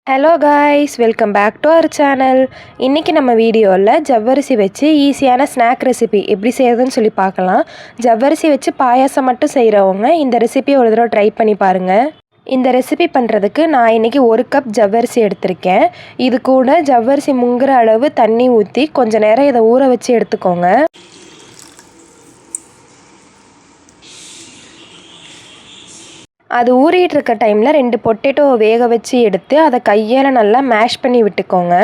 Hello guys, welcome back to our channel. இன்றைக்கி நம்ம வீடியோவில் ஜவ்வரிசி வச்சு ஈஸியான ஸ்நாக் ரெசிபி எப்படி செய்கிறதுன்னு சொல்லி பார்க்கலாம். ஜவ்வரிசி வச்சு பாயாசம் மட்டும் செய்கிறவங்க இந்த ரெசிபியை ஒரு தடவை ட்ரை பண்ணி பாருங்கள். இந்த ரெசிபி பண்ணுறதுக்கு நான் இன்றைக்கி 1 கப் ஜவ்வரிசி எடுத்திருக்கேன். இது கூட ஜவ்வரிசி முங்குற அளவு தண்ணி ஊற்றி கொஞ்சம் நேரம் இதை ஊற வச்சு எடுத்துக்கோங்க. அது ஊறிட்டு இருக்க டைமில் 2 பொட்டேட்டோவை வேக வச்சு எடுத்து அதை கையால் நல்லா மேஷ் பண்ணி விட்டுக்கோங்க.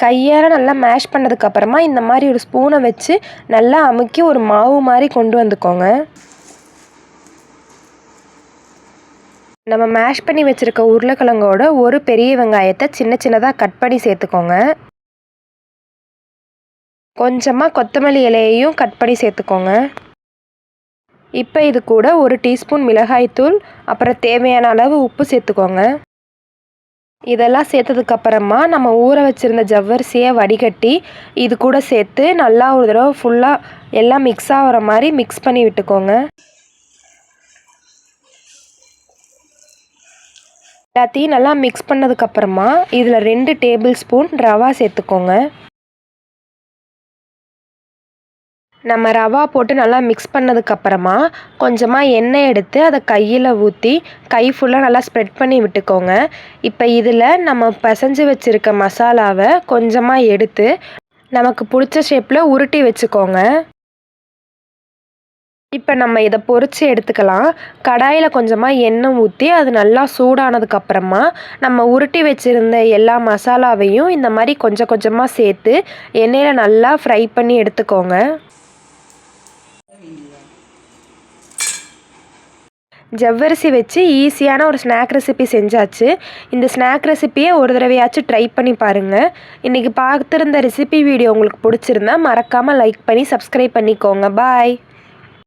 கையால் நல்லா மேஷ் பண்ணதுக்கப்புறமா இந்த மாதிரி ஒரு ஸ்பூனை வச்சு நல்லா அமுக்கி ஒரு மாவு மாதிரி கொண்டு வந்துக்கோங்க. நம்ம மேஷ் பண்ணி வச்சுருக்க உருளைக்கிழங்கோட ஒரு பெரிய வெங்காயத்தை சின்ன சின்னதாக கட் பண்ணி சேர்த்துக்கோங்க. கொஞ்சமாக கொத்தமல்லி இலையையும் கட் பண்ணி சேர்த்துக்கோங்க. இப்போ இது கூட 1 டீஸ்பூன் மிளகாய்த்தூள், அப்புறம் தேவையான அளவு உப்பு சேர்த்துக்கோங்க. இதெல்லாம் சேர்த்ததுக்கப்புறமா நம்ம ஊற வச்சுருந்த ஜவ்வரிசியை வடிகட்டி இது கூட சேர்த்து நல்லா ஒரு தடவை ஃபுல்லாக எல்லாம் மிக்ஸ் ஆகிற மாதிரி மிக்ஸ் பண்ணி விட்டுக்கோங்க. எல்லாத்தையும் நல்லா மிக்ஸ் பண்ணதுக்கப்புறமா இதில் 2 டேபிள் ஸ்பூன் ரவா சேர்த்துக்கோங்க. நம்ம ரவா போட்டு நல்லா மிக்ஸ் பண்ணதுக்கப்புறமா கொஞ்சமாக எண்ணெய் எடுத்து அதை கையில் ஊற்றி கை ஃபுல்லாக நல்லா ஸ்ப்ரெட் பண்ணி விட்டுக்கோங்க. இப்போ இதில் நம்ம பிசைஞ்சு வச்சுருக்க மசாலாவை கொஞ்சமாக எடுத்து நமக்கு பிடிச்ச ஷேப்பில் உருட்டி வச்சுக்கோங்க. இப்போ நம்ம இதை பொரித்து எடுத்துக்கலாம். கடாயில் கொஞ்சமாக எண்ணெய் ஊற்றி அது நல்லா சூடானதுக்கப்புறமா நம்ம உருட்டி வச்சுருந்த எல்லா மசாலாவையும் இந்த மாதிரி கொஞ்சம் கொஞ்சமாக சேர்த்து எண்ணெயில் நல்லா ஃப்ரை பண்ணி எடுத்துக்கோங்க. ஜவ்வரிசி வச்சு ஈஸியான ஒரு ஸ்நாக் ரெசிபி செஞ்சாச்சு. இந்த ஸ்நாக் ரெசிப்பியை ஒரு தடவையாச்சும் ட்ரை பண்ணி பாருங்கள். இன்றைக்கி பார்த்துருந்த ரெசிபி வீடியோ உங்களுக்கு பிடிச்சிருந்தா மறக்காமல் லைக் பண்ணி சப்ஸ்கிரைப் பண்ணிக்கோங்க. பாய்.